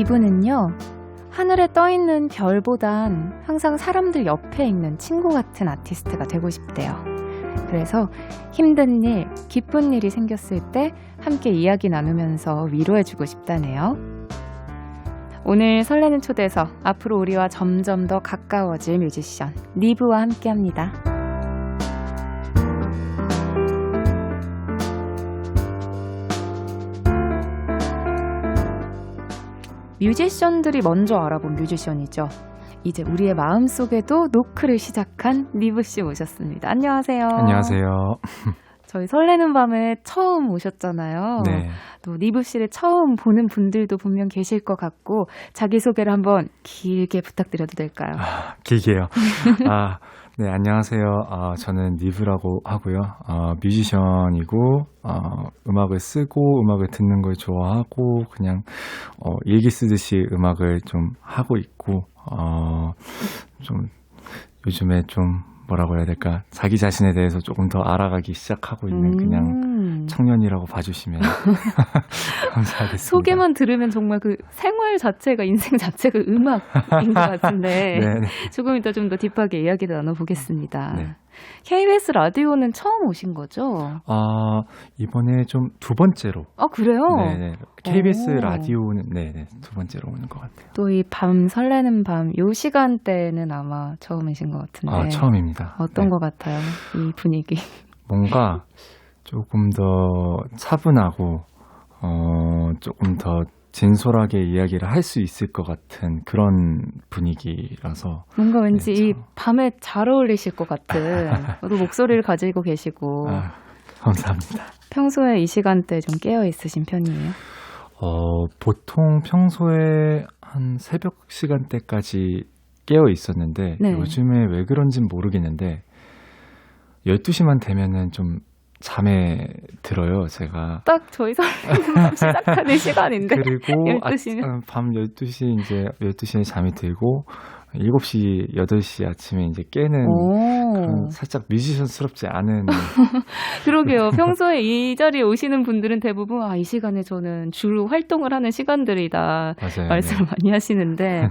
이분은요, 하늘에 떠있는 별보단 항상 사람들 옆에 있는 친구 같은 아티스트가 되고 싶대요. 그래서 힘든 일, 기쁜 일이 생겼을 때 함께 이야기 나누면서 위로해주고 싶다네요. 오늘 설레는 초대석, 앞으로 우리와 점점 더 가까워질 뮤지션 니브와 함께합니다. 뮤지션들이 먼저 알아본 뮤지션이죠. 이제 우리의 마음속에도 노크를 시작한 니브씨 모셨습니다. 안녕하세요. 안녕하세요. 저희 설레는 밤에 처음 오셨잖아요. 네. 또 니브씨를 처음 보는 분들도 분명 계실 것 같고 자기소개를 한번 길게 부탁드려도 될까요? 길게요. 네, 안녕하세요. 저는 니브라고 하고요. 뮤지션이고, 음악을 쓰고, 음악을 듣는 걸 좋아하고, 그냥, 일기 쓰듯이 음악을 좀 하고 있고, 좀, 요즘에 좀, 뭐라고 해야 될까, 자기 자신에 대해서 조금 더 알아가기 시작하고 있는 그냥 청년이라고 봐주시면 감사하겠습니다. 소개만 들으면 정말 그 생활 자체가, 인생 자체가 음악인 것 같은데 조금 이따 좀 더 딥하게 이야기를 나눠보겠습니다. 네. KBS 라디오는 처음 오신 거죠? 이번에 좀 두 번째로. 그래요? 네네. KBS 라디오는 두 번째로 오는 것 같아요. 또 이 밤 설레는 밤, 요 시간대는 아마 처음이신 것 같은데. 처음입니다. 어떤 것 같아요? 이 분위기. 뭔가 조금 더 차분하고 조금 더 진솔하게 이야기를 할 수 있을 것 같은 그런 분위기라서 뭔가 왠지 이 밤에 잘 어울리실 것 같은 또 목소리를 가지고 계시고 감사합니다. 평소에 이 시간대 좀 깨어 있으신 편이에요? 보통 평소에 한 새벽 시간대까지 깨어 있었는데 요즘에 왜 그런진 모르겠는데 12시만 되면은 좀 잠에 들어요, 제가. 딱 저희 설레는 시작하는 시간인데. 그리고 12시면? 밤 12시, 이제 12시에 잠이 들고, 7시, 8시 아침에 이제 깨는 그런 살짝 뮤지션스럽지 않은. 그러게요. 평소에 이 자리에 오시는 분들은 대부분, 이 시간에 저는 주로 활동을 하는 시간들이다. 맞아요. 말씀을 많이 하시는데,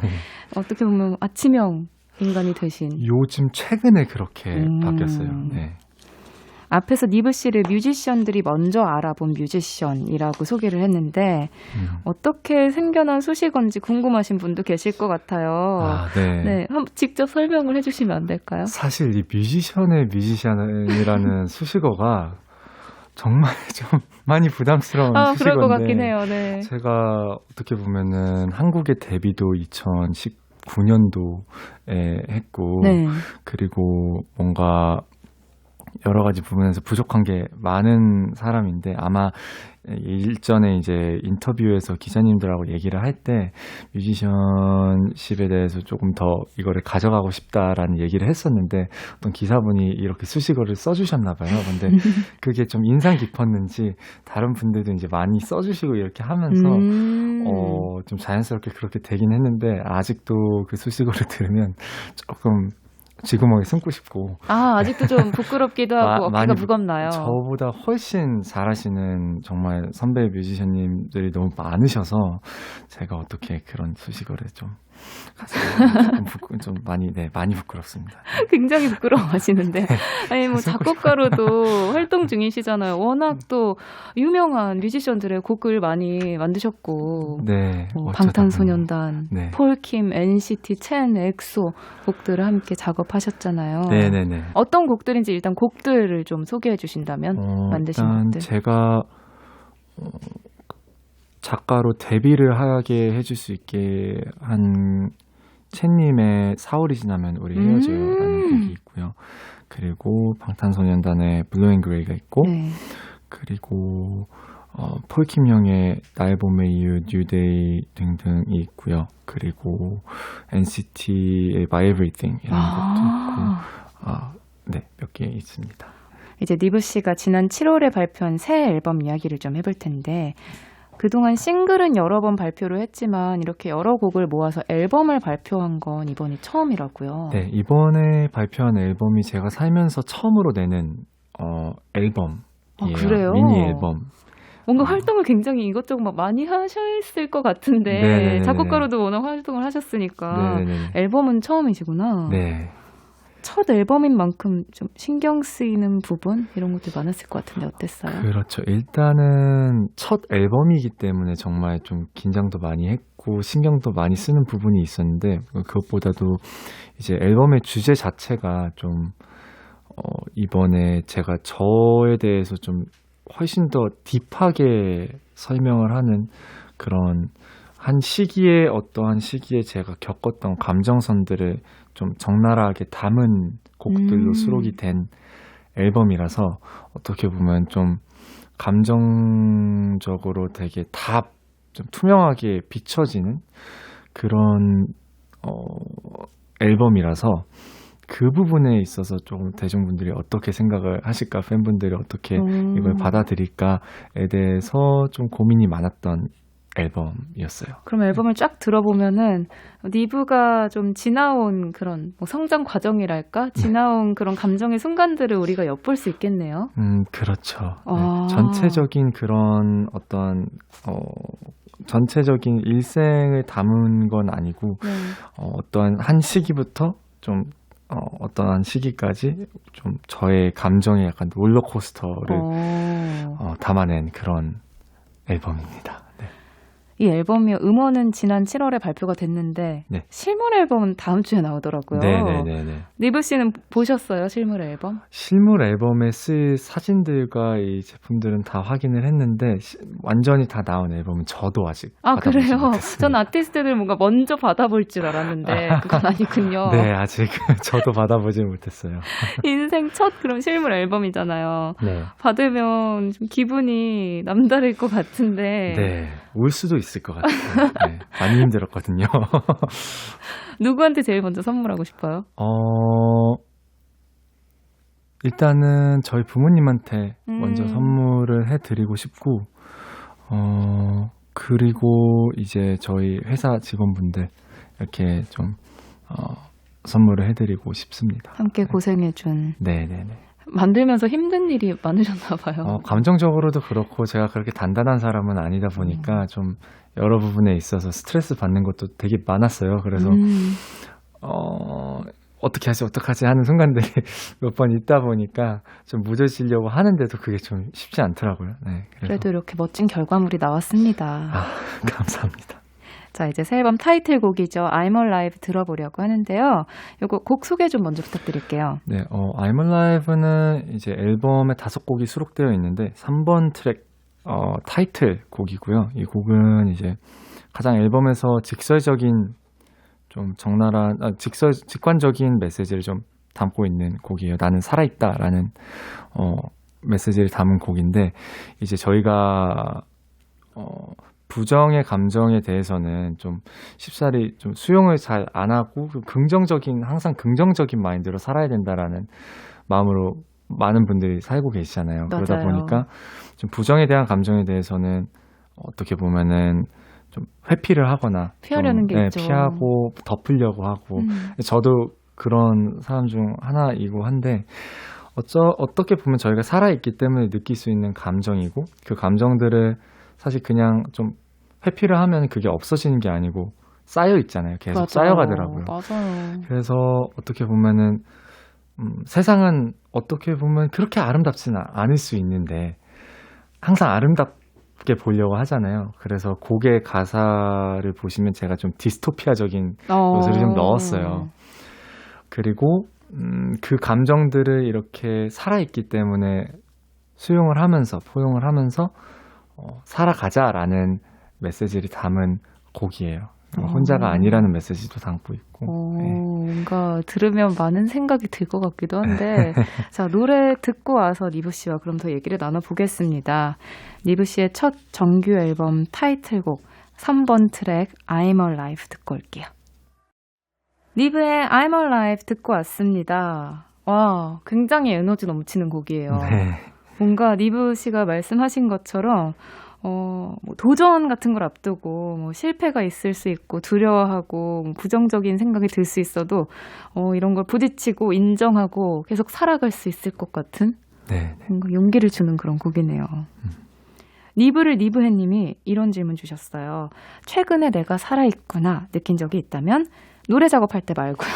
어떻게 보면 아침형 인간이 되신. 요즘 최근에 그렇게 바뀌었어요. 네. 앞에서 니브 씨를 뮤지션들이 먼저 알아본 뮤지션이라고 소개를 했는데 어떻게 생겨난 수식어인지 궁금하신 분도 계실 것 같아요. 네, 한번 직접 설명을 해주시면 안 될까요? 사실 이 뮤지션의 뮤지션이라는 수식어가 정말 좀 많이 부담스러운 수식어인데 그럴 것 같긴 해요. 네. 제가 어떻게 보면은 한국의 데뷔도 2019년도에 했고 그리고 뭔가 여러 가지 부분에서 부족한 게 많은 사람인데 아마 일전에 이제 인터뷰에서 기자님들하고 얘기를 할 때 뮤지션십에 대해서 조금 더 이거를 가져가고 싶다라는 얘기를 했었는데 어떤 기사분이 이렇게 수식어를 써주셨나 봐요. 근데 그게 좀 인상 깊었는지 다른 분들도 이제 많이 써주시고 이렇게 하면서 좀 자연스럽게 그렇게 되긴 했는데 아직도 그 수식어를 들으면 조금 지구멍에 숨고 싶고. 아직도 좀 부끄럽기도 하고 어깨가 무겁나요? 저보다 훨씬 잘하시는 정말 선배 뮤지션님들이 너무 많으셔서 제가 어떻게 그런 수식어를 좀 많이 부끄럽습니다. 굉장히 부끄러워하시는데. 아니, 뭐, 작곡가로도 활동 중이시잖아요. 워낙 또 유명한 뮤지션들의 곡을 많이 만드셨고. 네. 방탄소년단, 폴킴, NCT, 첸, 엑소 곡들을 함께 작업하셨잖아요. 네네네. 어떤 곡들인지 일단 곡들을 좀 소개해 주신다면 만드신 곡들. 제가 작가로 데뷔를 하게 해줄 수 있게 한 첸님의 4월이 지나면 우리 헤어져요라는 곡이 있고요. 그리고 방탄소년단의 블루 앤 그레이가 있고 그리고 폴킴 형의 날 봄의 이유, 뉴데이 등등이 있고요. 그리고 NCT의 My Everything이라는 곡도 있고 몇 개 있습니다. 이제 니브 씨가 지난 7월에 발표한 새 앨범 이야기를 좀 해볼 텐데 그동안 싱글은 여러 번 발표를 했지만 이렇게 여러 곡을 모아서 앨범을 발표한 건 이번이 처음이라고요. 네, 이번에 발표한 앨범이 제가 살면서 처음으로 내는 앨범이에요. 그래요? 미니 앨범. 뭔가 활동을 굉장히 이것저것 막 많이 하셨을 것 같은데 네네네네. 작곡가로도 워낙 활동을 하셨으니까 네네네. 앨범은 처음이시구나. 네. 첫 앨범인 만큼 좀 신경 쓰이는 부분 이런 것도 많았을 것 같은데 어땠어요? 그렇죠. 일단은 첫 앨범이기 때문에 정말 좀 긴장도 많이 했고 신경도 많이 쓰는 부분이 있었는데 그것보다도 이제 앨범의 주제 자체가 좀 이번에 제가 저에 대해서 좀 훨씬 더 딥하게 설명을 하는 그런 한 시기에 어떠한 시기에 제가 겪었던 감정선들을 좀 적나라하게 담은 곡들로 수록이 된 앨범이라서 어떻게 보면 좀 감정적으로 되게 다 좀 투명하게 비춰지는 그런 앨범이라서 그 부분에 있어서 조금 대중분들이 어떻게 생각을 하실까, 팬분들이 어떻게 이걸 받아들일까에 대해서 좀 고민이 많았던 앨범이었어요. 그럼 앨범을 쫙 들어보면은 니브가 좀 지나온 그런 뭐 성장 과정이랄까? 지나온 그런 감정의 순간들을 우리가 엿볼 수 있겠네요. 그렇죠. 아. 네, 전체적인 그런 어떤 전체적인 일생을 담은 건 아니고 네. 어떠한 한 시기부터 좀 어떠한 시기까지 좀 저의 감정의 약간 롤러코스터를 담아낸 그런 앨범입니다. 네. 이 앨범이 음원은 지난 7월에 발표가 됐는데 네. 실물 앨범은 다음 주에 나오더라고요. 네네네. 니브 씨는 보셨어요? 실물 앨범? 실물 앨범에 쓸 사진들과 이 제품들은 다 확인을 했는데 완전히 다 나온 앨범은 저도 아직 받아보지 그래요? 못했습니다. 전 아티스트들 뭔가 먼저 받아볼 줄 알았는데 그건 아니군요. 네, 아직 저도 받아보지 못했어요. 인생 첫 그런 실물 앨범이잖아요. 네. 받으면 좀 기분이 남다를 것 같은데 네, 울 수도 있을 것 같아요. 네, 많이 힘들었거든요. 누구한테 제일 먼저 선물하고 싶어요? 일단은 저희 부모님한테 먼저 선물을 해드리고 싶고, 그리고 이제 저희 회사 직원분들 이렇게 좀 선물을 해드리고 싶습니다. 함께 고생해준. 네네네. 만들면서 힘든 일이 많으셨나 봐요. 감정적으로도 그렇고 제가 그렇게 단단한 사람은 아니다 보니까 좀 여러 부분에 있어서 스트레스 받는 것도 되게 많았어요. 그래서 어떻게 하지 하는 순간들이 몇 번 있다 보니까 좀 무뎌지려고 하는데도 그게 좀 쉽지 않더라고요. 네, 그래도 이렇게 멋진 결과물이 나왔습니다. 감사합니다. 자, 이제 새 앨범 타이틀곡이죠. I'm Alive 들어보려고 하는데요. 이거 곡 소개 좀 먼저 부탁드릴게요. 네, I'm Alive는 이제 앨범에 5곡이 수록되어 있는데 3번 트랙 타이틀 곡이고요. 이 곡은 이제 가장 앨범에서 직설적인 좀 적나라한 직관적인 메시지를 좀 담고 있는 곡이에요. 나는 살아있다라는 메시지를 담은 곡인데 이제 저희가 부정의 감정에 대해서는 좀 쉽사리 좀 수용을 잘 안 하고 항상 긍정적인 마인드로 살아야 된다라는 마음으로 많은 분들이 살고 계시잖아요. 맞아요. 그러다 보니까 좀 부정에 대한 감정에 대해서는 어떻게 보면은 좀 회피를 하거나 피하려는 게 있죠. 피하고 덮으려고 하고 저도 그런 사람 중 하나이고 한데 어떻게 보면 저희가 살아있기 때문에 느낄 수 있는 감정이고 그 감정들을 사실 그냥 좀 회피를 하면 그게 없어지는 게 아니고 쌓여 있잖아요. 계속 맞아요. 쌓여가더라고요. 맞아요. 그래서 어떻게 보면은 세상은 어떻게 보면 그렇게 아름답지는 않을 수 있는데 항상 아름답게 보려고 하잖아요. 그래서 곡의 가사를 보시면 제가 좀 디스토피아적인 요소를 좀 넣었어요. 그리고 그 감정들을 이렇게 살아있기 때문에 수용을 하면서 포용을 하면서 살아가자라는 메시지를 담은 곡이에요. 혼자가 아니라는 메시지도 담고 있고. 네. 뭔가 들으면 많은 생각이 들 것 같기도 한데 자, 노래 듣고 와서 니브 씨와 그럼 더 얘기를 나눠보겠습니다. 니브 씨의 첫 정규 앨범 타이틀곡 3번 트랙 I'm Alive 듣고 올게요. 니브의 I'm Alive 듣고 왔습니다. 와, 굉장히 에너지 넘치는 곡이에요. 네. 뭔가 니브 씨가 말씀하신 것처럼 뭐 도전 같은 걸 앞두고 뭐 실패가 있을 수 있고 두려워하고 뭐 부정적인 생각이 들 수 있어도 이런 걸 부딪히고 인정하고 계속 살아갈 수 있을 것 같은 네. 뭔가 용기를 주는 그런 곡이네요. 니브를 니브해님이 이런 질문 주셨어요. 최근에 내가 살아있구나 느낀 적이 있다면 노래 작업할 때 말고요.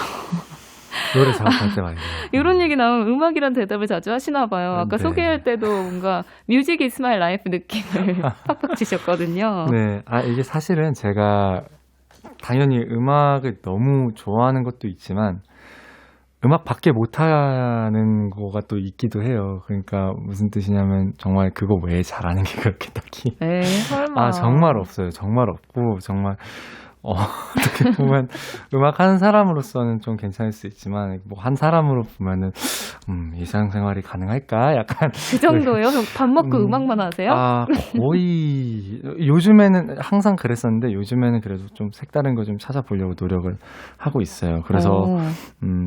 노래 작업할 때 말이에요. 이런 얘기 나오면 음악이란 대답을 자주 하시나 봐요. 아까 네. 소개할 때도 뭔가 뮤직 is my life 느낌을 팍팍 주셨거든요. 네, 이게 사실은 제가 당연히 음악을 너무 좋아하는 것도 있지만 음악밖에 못하는 거가 또 있기도 해요. 그러니까 무슨 뜻이냐면 정말 그거 외에 잘하는 게 그렇게 딱히 에이, 설마. 정말 없어요. 정말 없고 정말 어떻게 보면 음악 하는 사람으로서는 좀 괜찮을 수 있지만 뭐 한 사람으로 보면은 일상생활이 가능할까? 약간 그 정도예요? 밥 먹고 음악만 하세요? 거의 요즘에는 항상 그랬었는데 요즘에는 그래도 좀 색다른 거 좀 찾아보려고 노력을 하고 있어요. 그래서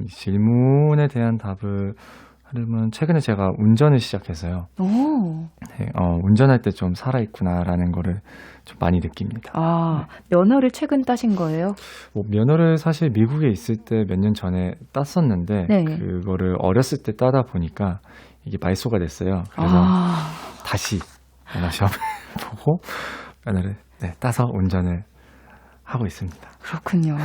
질문에 대한 답을 하려면 최근에 제가 운전을 시작해서요. 네, 운전할 때 좀 살아있구나라는 거를 좀 많이 느낍니다. 면허를 최근 따신 거예요? 면허를 사실 미국에 있을 때 몇 년 전에 땄었는데 네. 그거를 어렸을 때 따다 보니까 이게 말소가 됐어요. 그래서 다시 면허 시험을 보고 면허를 따서 운전을 하고 있습니다. 그렇군요.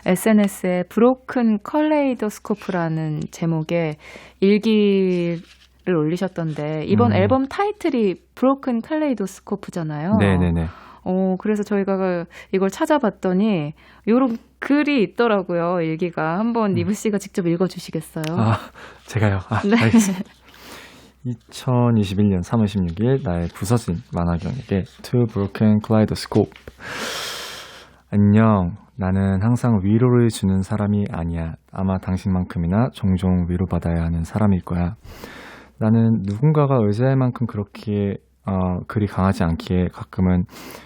SNS에 브로큰 컬레이도스코프라는 제목의 일기를 올리셨던데 이번 앨범 타이틀이 브로큰 컬레이도스코프잖아요. 네네네. 그래서 저희가 이걸 찾아봤더니 이런 글이 있더라고요. 일기가. 한번 니브 씨가 직접 읽어주시겠어요? 제가요? 네. 알겠습니다. 2021년 3월 16일 나의 부서진 만화경에게 To Broken Kaleidoscope. 안녕. 나는 항상 위로를 주는 사람이 아니야. 아마 당신만큼이나 종종 위로받아야 하는 사람일 거야. 나는 누군가가 의지할 만큼 그렇게 그리 강하지 않기에 가끔은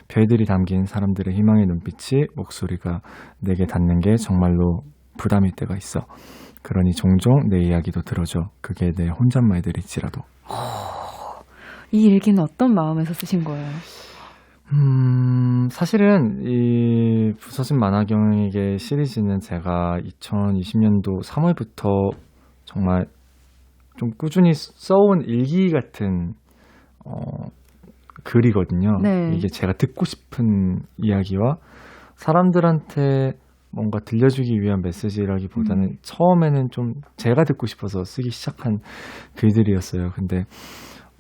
별들이 담긴 사람들의 희망의 눈빛이 목소리가 내게 닿는 게 정말로 부담일 때가 있어. 그러니 종종 내 이야기도 들어줘. 그게 내 혼잣말들일지라도. 이 일기는 어떤 마음에서 쓰신 거예요? 사실은 이 부서진 만화경에게 시리즈는 제가 2020년도 3월부터 정말 좀 꾸준히 써온 일기 같은 글이거든요. 네. 이게 제가 듣고 싶은 이야기와 사람들한테 뭔가 들려주기 위한 메시지라기보다는 처음에는 좀 제가 듣고 싶어서 쓰기 시작한 글들이었어요. 근데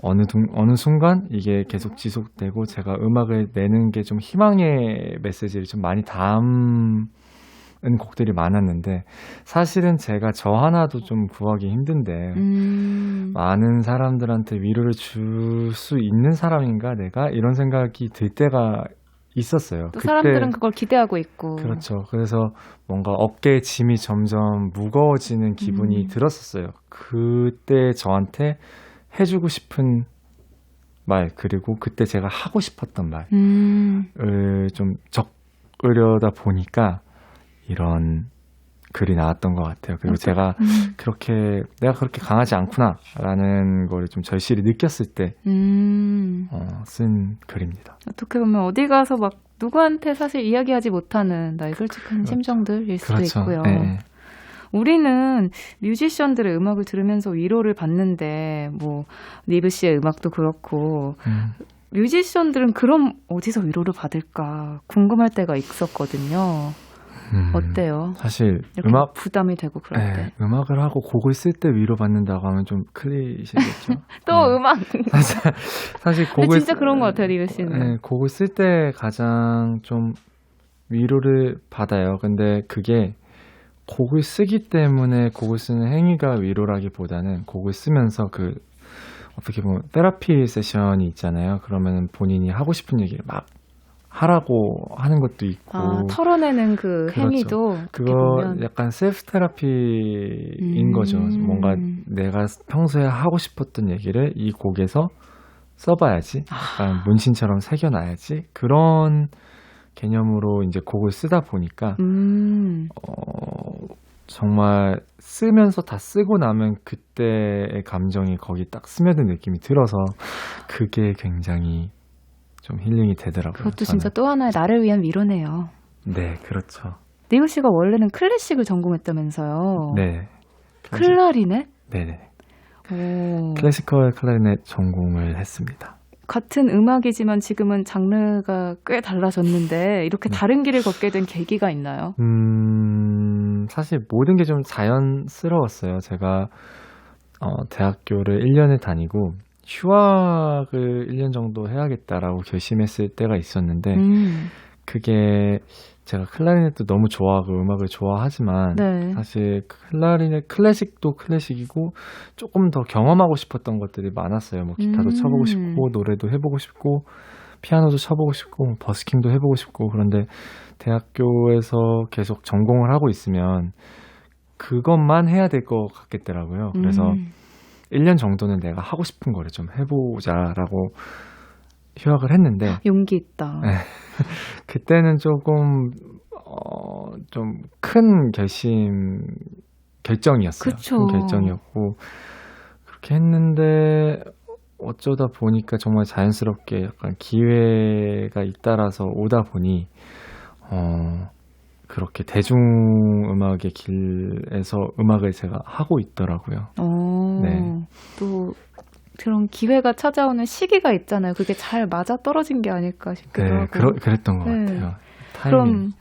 어느 순간 이게 계속 지속되고 제가 음악을 내는 게 좀 희망의 메시지를 좀 많이 담은 곡들이 많았는데 사실은 제가 저 하나도 좀 구하기 힘든데 많은 사람들한테 위로를 줄 수 있는 사람인가 내가 이런 생각이 들 때가 있었어요. 또 사람들은 그걸 기대하고 있고. 그렇죠. 그래서 뭔가 어깨에 짐이 점점 무거워지는 기분이 들었었어요. 그때 저한테 해주고 싶은 말 그리고 그때 제가 하고 싶었던 말을 좀 적으려다 보니까 이런 글이 나왔던 것 같아요. 그리고 제가 내가 그렇게 강하지 않구나라는 걸 좀 절실히 느꼈을 때 쓴 글입니다. 어떻게 보면 어디 가서 막 누구한테 사실 이야기하지 못하는 나의 솔직한 심정들일 수도 있고요. 네. 우리는 뮤지션들의 음악을 들으면서 위로를 받는데 뭐 니브 씨의 음악도 그렇고 뮤지션들은 그럼 어디서 위로를 받을까 궁금할 때가 있었거든요. 어때요? 사실 음악 부담이 되고 그럴 때 음악을 하고 곡을 쓸 때 위로받는다고 하면 좀 클리셰겠죠. 또 음악 사실 곡을 진짜 그런 것 같아요, 니브 씨는. 곡을 쓸 때 가장 좀 위로를 받아요. 근데 그게 곡을 쓰기 때문에 곡을 쓰는 행위가 위로라기보다는 곡을 쓰면서 그 어떻게 보면 테라피 세션이 있잖아요. 그러면 본인이 하고 싶은 얘기를 막 하라고 하는 것도 있고 털어내는 그 그렇죠. 행위도 그거 보면. 약간 셀프 테라피인 거죠. 뭔가 내가 평소에 하고 싶었던 얘기를 이 곡에서 써봐야지. 약간 문신처럼 새겨놔야지. 그런 개념으로 이제 곡을 쓰다 보니까 정말 쓰면서 다 쓰고 나면 그때의 감정이 거기 딱 스며든 느낌이 들어서 그게 굉장히 좀 힐링이 되더라고요. 그것도 저는. 진짜 또 하나의 나를 위한 위로네요. 네, 그렇죠. 니브 씨가 원래는 클래식을 전공했다면서요. 네. 클라리넷? 네네. 오. 클래시컬 클라리넷 전공을 했습니다. 같은 음악이지만 지금은 장르가 꽤 달라졌는데 이렇게 네. 다른 길을 걷게 된 계기가 있나요? 사실 모든 게 좀 자연스러웠어요. 제가 대학교를 1년을 다니고 휴학을 1년 정도 해야겠다라고 결심했을 때가 있었는데 그게 제가 클라리넷도 너무 좋아하고 음악을 좋아하지만 네. 사실 클라리넷 클래식도 클래식이고 조금 더 경험하고 싶었던 것들이 많았어요. 뭐 기타도 쳐보고 싶고 노래도 해보고 싶고 피아노도 쳐보고 싶고 버스킹도 해보고 싶고 그런데 대학교에서 계속 전공을 하고 있으면 그것만 해야 될 것 같겠더라고요. 그래서 1년 정도는 내가 하고 싶은 거를 좀 해보자라고 휴학을 했는데 용기 있다. 네. 그때는 조금 좀 큰 결정이었어요. 그쵸. 큰 결정이었고 그렇게 했는데 어쩌다 보니까 정말 자연스럽게 약간 기회가 잇따라서 오다 보니 그렇게 대중음악의 길에서 음악을 제가 하고 있더라고요. 네. 또 그런 기회가 찾아오는 시기가 있잖아요. 그게 잘 맞아 떨어진 게 아닐까 싶기도 네, 하고. 그랬던 것 네. 같아요. 타이밍.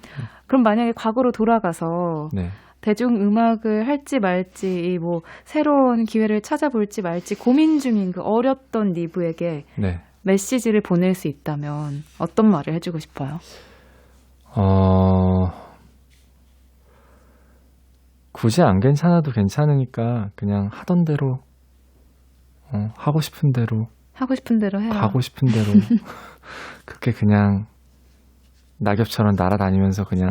그럼 만약에 과거로 돌아가서 네. 대중음악을 할지 말지 뭐 새로운 기회를 찾아볼지 말지 고민 중인 그 어렸던 리브에게 네. 메시지를 보낼 수 있다면 어떤 말을 해주고 싶어요? 굳이 안 괜찮아도 괜찮으니까 그냥 하던 대로 하고 싶은 대로 해요. 가고 싶은 대로 그렇게 그냥 낙엽처럼 날아다니면서 그냥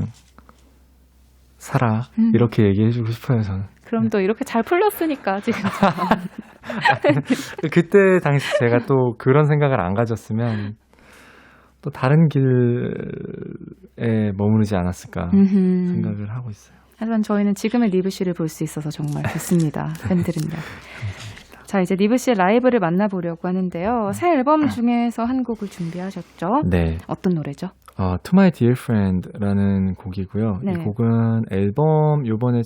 살아 이렇게 얘기해주고 싶어요 저는. 그럼 또 이렇게 잘 풀렸으니까 지금 그때 당시 제가 또 그런 생각을 안 가졌으면 또 다른 길에 머무르지 않았을까 생각을 하고 있어요. 하지만 저희는 지금의 리브 씨를 볼 수 있어서 정말 좋습니다. 팬들은요. 자, 이제 리브 씨의 라이브를 만나보려고 하는데요. 새 앨범 중에서 한 곡을 준비하셨죠? 네. 어떤 노래죠? To My Dear Friend라는 곡이고요. 네. 이 곡은 요번에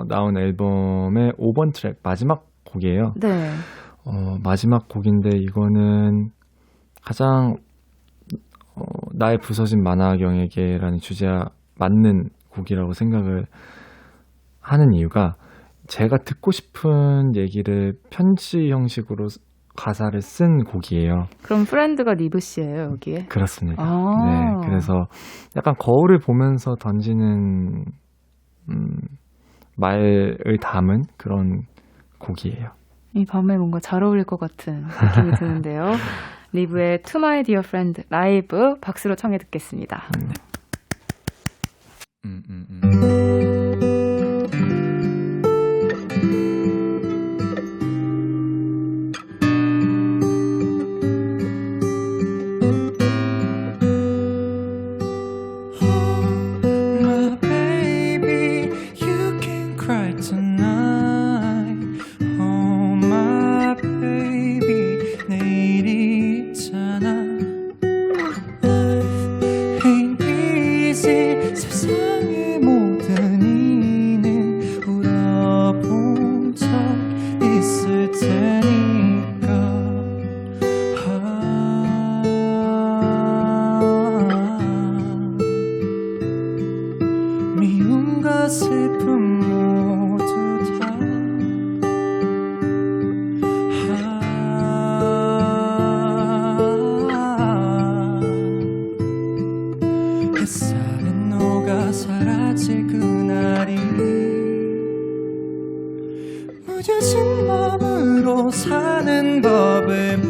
나온 앨범의 5번 트랙 마지막 곡이에요. 네. 마지막 곡인데 이거는 가장 나의 부서진 만화경에게라는 주제와 맞는 곡이라고 생각을 하는 이유가 제가 듣고 싶은 얘기를 편지 형식으로 가사를 쓴 곡이에요. 그럼 프렌드가 리브 씨예요, 여기에? 그렇습니다. 네, 그래서 약간 거울을 보면서 던지는 말을 담은 그런 곡이에요. 이 밤에 뭔가 잘 어울릴 것 같은 느낌이 드는데요. 리브의 To My Dear Friend 라이브 박수로 청해 듣겠습니다. 네. 무뎌진 마음으로 사는 법을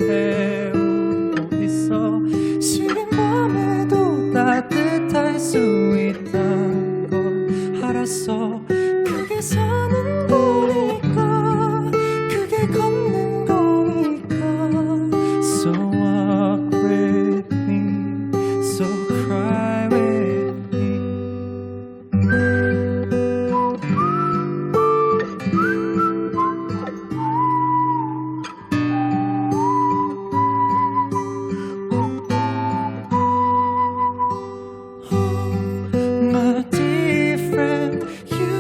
배우고 있어. 시린 밤에도 따뜻할 수 있다는 걸 알았어. 그게 사는 거니까, 그게 걷는 거니까. So walk with me, so cry with me. My dear friend, you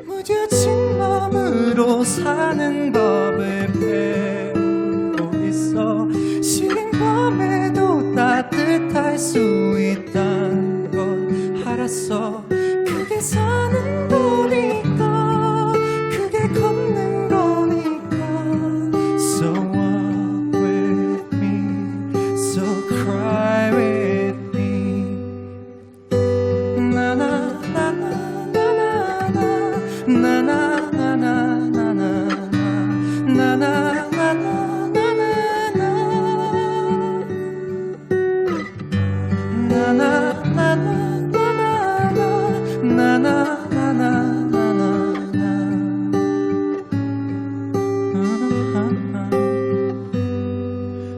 무뎌진 마음으로 사는 법을 배우고 있어 시린 밤에도 따뜻할 수 있다는 걸 알았어 그게 사는 거니까 그게 걷는 거니까 So walk with me So cry with me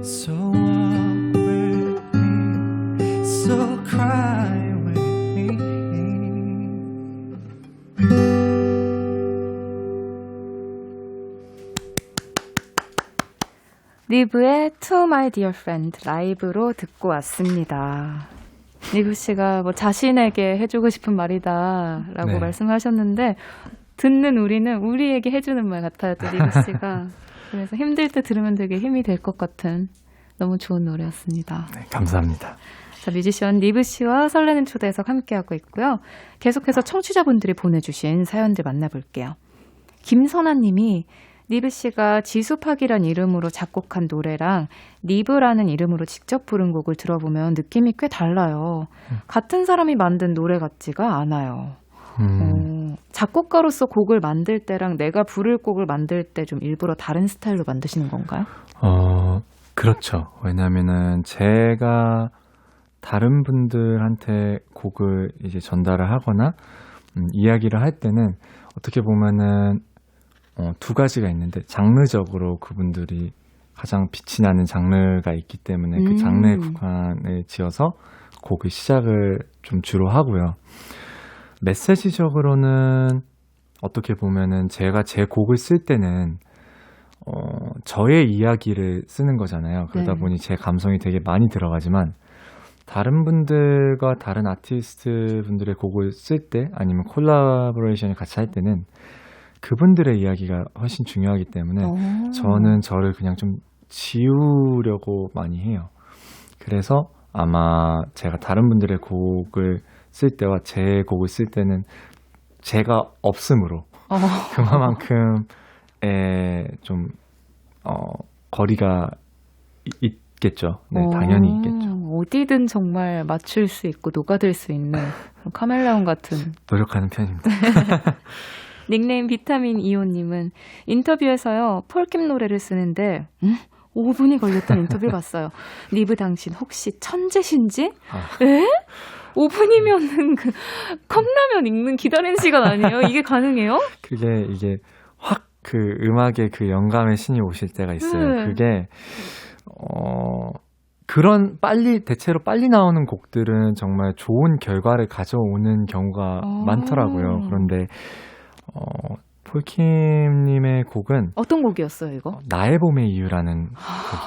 So walk with me, so cry with me. 리브의 To My Dear Friend 라이브로 듣고 왔습니다. 리브 씨가 뭐 자신에게 해주고 싶은 말이다라고 네. 말씀하셨는데 듣는 우리는 우리에게 해주는 말 같아요, 또 리브 씨가. 그래서 힘들 때 들으면 되게 힘이 될 것 같은 너무 좋은 노래였습니다. 네, 감사합니다. 자, 뮤지션 리브 씨와 설레는 초대석 함께하고 있고요. 계속해서 청취자분들이 보내주신 사연들 만나볼게요. 김선아 님이 리브 씨가 지수팍이란 이름으로 작곡한 노래랑 리브라는 이름으로 직접 부른 곡을 들어보면 느낌이 꽤 달라요. 같은 사람이 만든 노래 같지가 않아요. 작곡가로서 곡을 만들 때랑 내가 부를 곡을 만들 때 좀 일부러 다른 스타일로 만드시는 건가요? 그렇죠. 왜냐면은 제가 다른 분들한테 곡을 이제 전달을 하거나 이야기를 할 때는 어떻게 보면은 두 가지가 있는데 장르적으로 그분들이 가장 빛이 나는 장르가 있기 때문에 그 장르의 구간을 지어서 곡의 시작을 좀 주로 하고요. 메시지적으로는 어떻게 보면은 제가 제 곡을 쓸 때는 저의 이야기를 쓰는 거잖아요. 그러다 네. 보니 제 감성이 되게 많이 들어가지만 다른 분들과 다른 아티스트 분들의 곡을 쓸 때 아니면 콜라보레이션을 같이 할 때는 그분들의 이야기가 훨씬 중요하기 때문에 저는 저를 그냥 좀 지우려고 많이 해요. 그래서 아마 제가 다른 분들의 곡을 쓸 때와 제 곡을 쓸 때는 제가 없으므로 그만큼의 좀 거리가 있겠죠. 네, 당연히 있겠죠. 어디든 정말 맞출 수 있고 녹아들 수 있는 카멜레온 같은. 노력하는 편입니다. 닉네임 비타민 이호님은 인터뷰에서요 폴킴 노래를 쓰는데 5분이 걸렸던 인터뷰를 봤어요. 리브 당신 혹시 천재신지? 에? 5분이면은 그 컵라면 읽는 기다리는 시간 아니에요? 이게 가능해요? 이게 확 그 음악의 그 영감의 신이 오실 때가 있어요. 네. 그게 그런 대체로 빨리 나오는 곡들은 정말 좋은 결과를 가져오는 경우가 많더라고요. 그런데 폴킴님의 곡은 어떤 곡이었어요, 이거? 나의 봄의 이유라는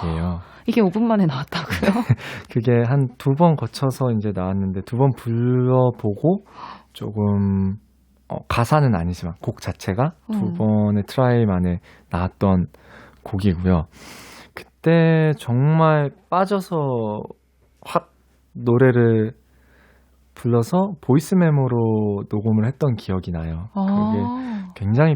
곡이에요. 이게 5분 만에 나왔다고요? 그게 한 2번 거쳐서 이제 나왔는데 2번 불러보고 조금 가사는 아니지만 곡 자체가 2번의 트라이 만에 나왔던 곡이고요. 그때 정말 빠져서 확 노래를 불러서 보이스 메모로 녹음을 했던 기억이 나요. 그게 굉장히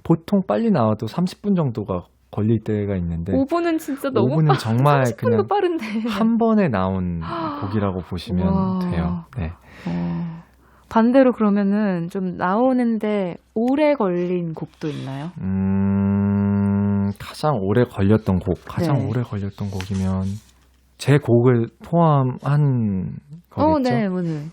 보통 빨리 나와도 30분 정도가 걸릴 때가 있는데 5분은 진짜 너무 5분은 정말 30분도 그냥 빠른데. 한 번에 나온 곡이라고 보시면 와. 돼요. 네. 반대로 그러면은 좀 나오는데 오래 걸린 곡도 있나요? 가장 오래 걸렸던 곡이면 제 곡을 포함한 거겠죠? 네, 오늘.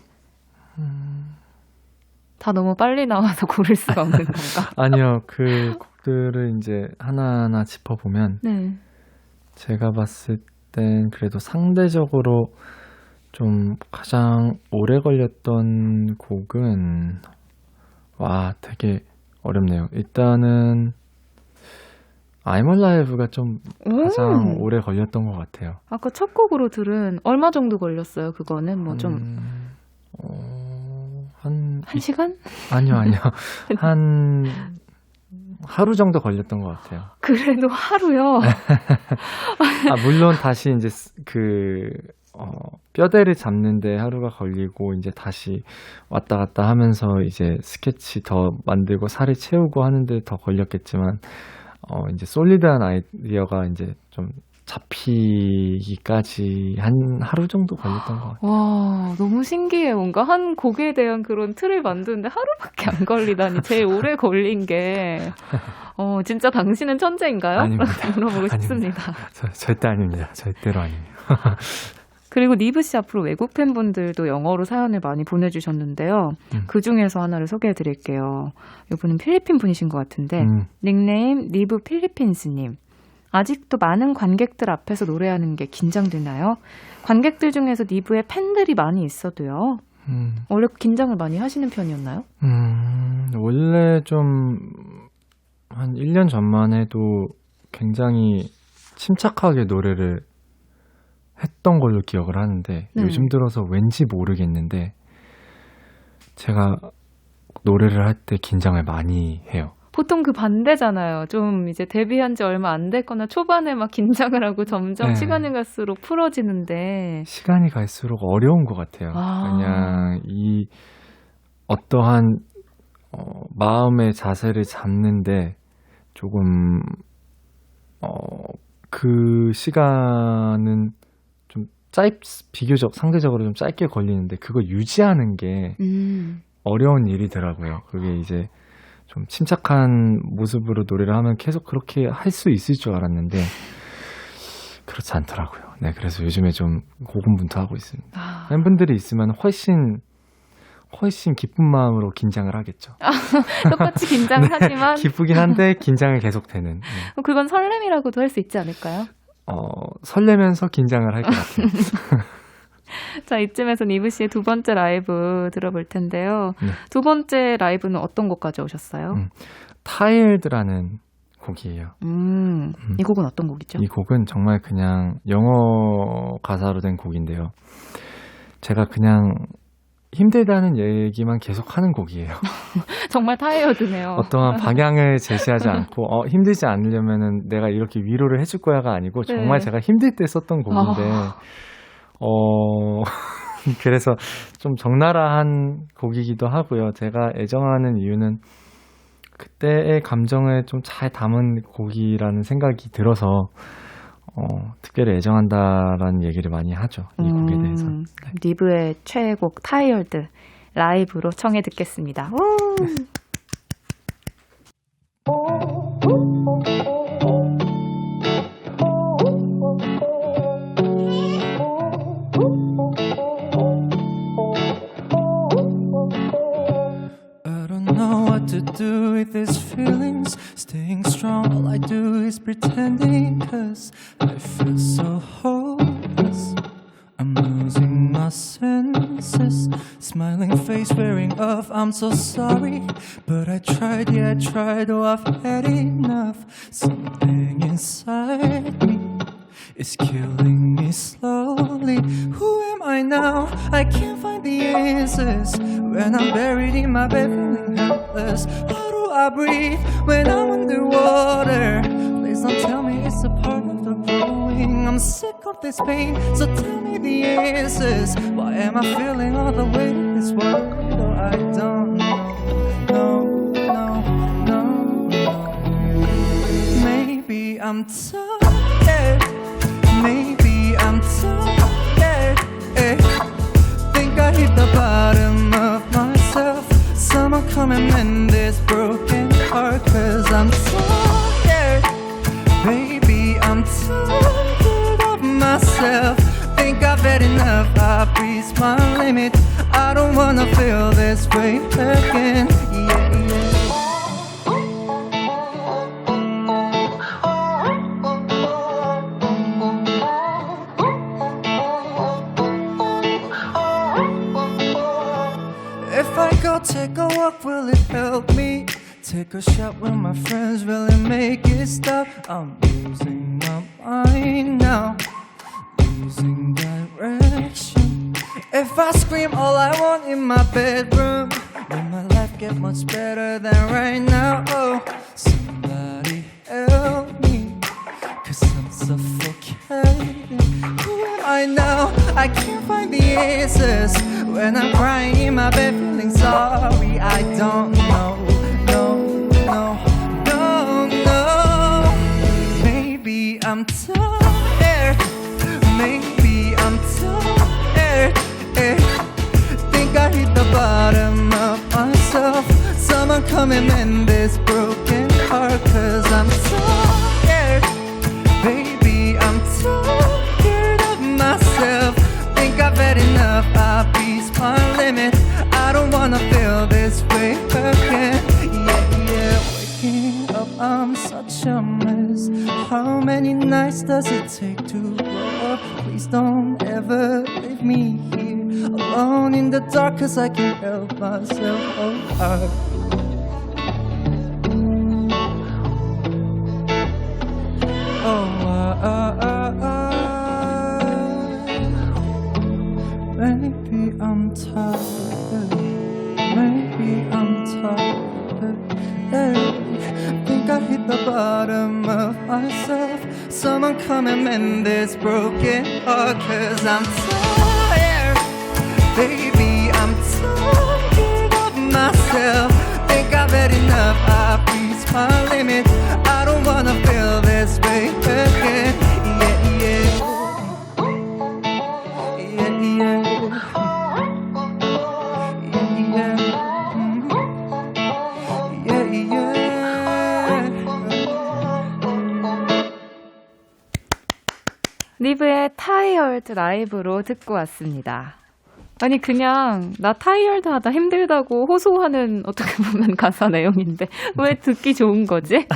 다 너무 빨리 나와서 고를 수가 없는 건가? 아니요, 그 곡들을 이제 하나하나 짚어보면 네. 제가 봤을 땐 그래도 상대적으로 좀 가장 오래 걸렸던 곡은 되게 어렵네요. 일단은 I'm Alive가 좀 가장 오래 걸렸던 것 같아요. 아까 첫 곡으로 들은 얼마 정도 걸렸어요? 그거는 뭐 좀 한 한 시간? 아니요. 한 하루 정도 걸렸던 것 같아요. 그래도 하루요? 물론 다시 이제 뼈대를 잡는데 하루가 걸리고 이제 다시 왔다 갔다 하면서 이제 스케치 더 만들고 살을 채우고 하는데 더 걸렸겠지만 이제 솔리드한 아이디어가 이제 좀 잡히기까지 한 하루 정도 걸렸던 것 같아요. 와, 너무 신기해. 뭔가 한 곡에 대한 그런 틀을 만드는데 하루밖에 안 걸리다니. 제일 오래 걸린 게. 진짜 당신은 천재인가요? 아닙니다. 물어보고 싶습니다. 절대 아닙니다. 절대로 아니에요. 그리고 니브 씨 앞으로 외국 팬분들도 영어로 사연을 많이 보내주셨는데요. 그 중에서 하나를 소개해드릴게요. 이분은 필리핀 분이신 것 같은데 닉네임 니브 필리핀스님. 아직도 많은 관객들 앞에서 노래하는 게 긴장되나요? 관객들 중에서 니브의 팬들이 많이 있어도요. 원래 긴장을 많이 하시는 편이었나요? 원래 좀 한 1년 전만 해도 굉장히 침착하게 노래를 했던 걸로 기억을 하는데 네. 요즘 들어서 왠지 모르겠는데 제가 노래를 할 때 긴장을 많이 해요. 보통 그 반대잖아요. 좀 이제 데뷔한 지 얼마 안 됐거나 초반에 막 긴장을 하고 점점 네. 시간이 갈수록 풀어지는데. 시간이 갈수록 어려운 것 같아요. 그냥 이 어떠한 마음의 자세를 잡는데 조금 그 시간은 좀 비교적 상대적으로 좀 짧게 걸리는데 그거 유지하는 게 어려운 일이더라고요. 그게 이제 좀 침착한 모습으로 노래를 하면 계속 그렇게 할 수 있을 줄 알았는데 그렇지 않더라고요. 네, 그래서 요즘에 좀 고군분투하고 있습니다. 팬분들이 있으면 훨씬 기쁜 마음으로 긴장을 하겠죠. 똑같이 긴장을 네, 하지만 기쁘긴 한데 긴장이 계속되는. 네. 그건 설렘이라고도 할 수 있지 않을까요? 설레면서 긴장을 할 것 같아요. 자, 이쯤에서 니브 씨의 두 번째 라이브 들어볼 텐데요. 네. 두 번째 라이브는 어떤 곡 가져오셨어요? 타일드라는 곡이에요. 이 곡은 어떤 곡이죠? 이 곡은 정말 그냥 영어 가사로 된 곡인데요. 제가 그냥 힘들다는 얘기만 계속 하는 곡이에요. 정말 타이어드네요. 어떠한 방향을 제시하지 않고 힘들지 않으려면은 내가 이렇게 위로를 해줄 거야가 아니고 정말 네. 제가 힘들 때 썼던 곡인데 그래서 좀 적나라한 곡이기도 하고요. 제가 애정하는 이유는 그때의 감정을 좀 잘 담은 곡이라는 생각이 들어서 특별히 애정한다라는 얘기를 많이 하죠. 이 곡에 대해서. 네. 니브의 최애곡 타이어드 라이브로 청해 듣겠습니다. I don't know what to do with these feelings. Staying strong, all I do is pretending. 'Cause I feel so hopeless. I'm losing my senses. Smiling face wearing off, I'm so sorry. But I tried, yeah, I tried, oh, I've had enough. Something inside me is killing me slowly. Who am I now? I can't find the answers. When I'm buried in my bed feeling helpless. How do I breathe when I'm underwater? Please don't tell me it's a part of the growing. I'm sick of this pain, so tell me the answers. Why am I feeling all the weight of this world? Oh, I don't know. No. Maybe I'm tired. Maybe I'm tired. Think I hit the bottom of myself. Someone come and mend this broken heart. 'Cause I'm tired. Baby, I'm tired of myself. Think I've had enough, I've reached my limit. I don't wanna feel this way again. Yeah. If I go take a walk, will it help me? Take a shot with my friends, will it make it stop? I'm losing my mind now, losing direction. If I scream all I want in my bedroom, will my life get much better than right now? Oh, somebody help me, 'cause I'm suffocating. Who am I now? I can't find the answers. When I'm crying in my bed feeling sorry, I don't know, no. Maybe I'm tired, maybe I'm tired. Think I hit the bottom of myself. Someone come and mend this broken heart, 'cause I'm tired, baby, I'm tired of myself. Think I've had enough, I've reached my limit. I don't wanna feel this way again. Yeah, waking up, I'm such a mess. How many nights does it take to grow up? Please don't ever leave me here alone in the dark, 'cause I can't help myself. Maybe I'm tired. Maybe I'm tired. Think I hit the bottom of myself. Someone come and mend this broken heart, 'cause I'm tired. Baby, I'm tired of myself. Think I've had enough, I've reached my limit. I don't wanna feel this way again. Yeah. 리브의 타이어드 라이브로 듣고 왔습니다. 아니 그냥 나 타이어드 하다 힘들다고 호소하는 어떻게 보면 가사 내용인데 왜 듣기 좋은 거지?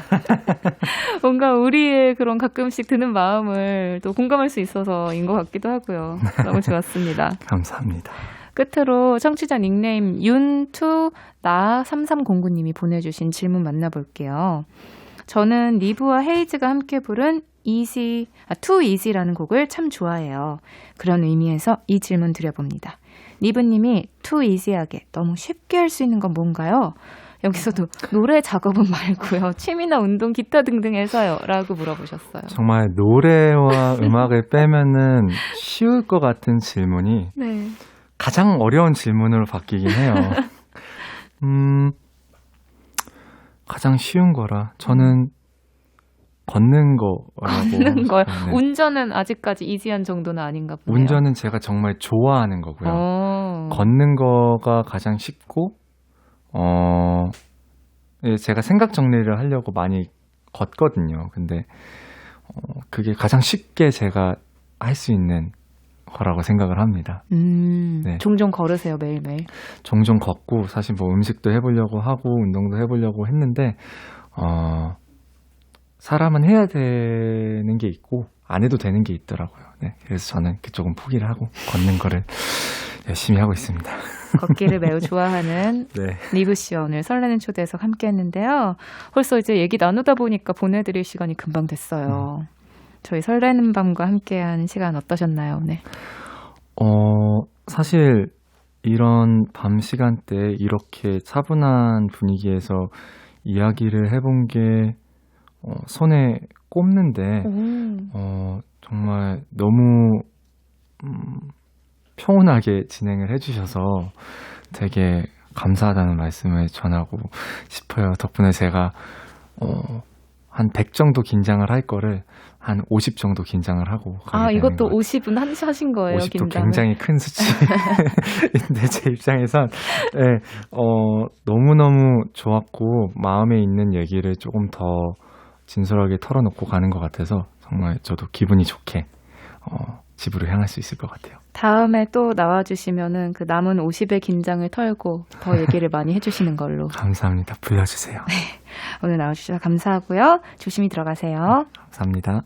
뭔가 우리의 그런 가끔씩 드는 마음을 또 공감할 수 있어서인 것 같기도 하고요. 너무 좋았습니다. 감사합니다. 끝으로 청취자 닉네임 윤투나3309님이 보내주신 질문 만나볼게요. 저는 리브와 헤이즈가 함께 부른 Too Easy라는 곡을 참 좋아해요. 그런 의미에서 이 질문 드려봅니다. 리브님이 Too Easy하게 너무 쉽게 할 수 있는 건 뭔가요? 여기서도 노래 작업은 말고요. 취미나 운동, 기타 등등해서요. 라고 물어보셨어요. 정말 노래와 음악을 빼면은 쉬울 것 같은 질문이 네. 가장 어려운 질문으로 바뀌긴 해요. 가장 쉬운 거라 저는 걷는 거요? 네. 운전은 아직까지 이지한 정도는 아닌가 보네요. 운전은 제가 정말 좋아하는 거고요. 걷는 거가 가장 쉽고 제가 생각 정리를 하려고 많이 걷거든요. 근데 그게 가장 쉽게 제가 할 수 있는 거라고 생각을 합니다. 네. 종종 걸으세요, 매일매일? 종종 걷고 사실 뭐 음식도 해보려고 하고 운동도 해보려고 했는데 사람은 해야 되는 게 있고 안 해도 되는 게 있더라고요. 네, 그래서 저는 그쪽은 포기를 하고 걷는 거를 열심히 하고 있습니다. 걷기를 매우 좋아하는 네. 리브 씨 오늘 설레는 초대석 함께 했는데요. 벌써 이제 얘기 나누다 보니까 보내드릴 시간이 금방 됐어요. 저희 설레는 밤과 함께한 시간 어떠셨나요, 오늘? 사실 이런 밤 시간대 이렇게 차분한 분위기에서 이야기를 해본 게 손에 꼽는데 정말 너무 평온하게 진행을 해주셔서 되게 감사하다는 말씀을 전하고 싶어요. 덕분에 제가 한 100 정도 긴장을 할 거를 한 50 정도 긴장을 하고 가게 되는 이것도 50은 하신 거예요, 50도 긴장을? 굉장히 큰 수치인데 제 입장에선 네, 너무너무 좋았고 마음에 있는 얘기를 조금 더 진솔하게 털어놓고 가는 것 같아서 정말 저도 기분이 좋게 집으로 향할 수 있을 것 같아요. 다음에 또 나와주시면은 그 남은 50의 긴장을 털고 더 얘기를 많이 해주시는 걸로. 감사합니다. 불러주세요. 네, 오늘 나와주셔서 감사하고요. 조심히 들어가세요. 감사합니다.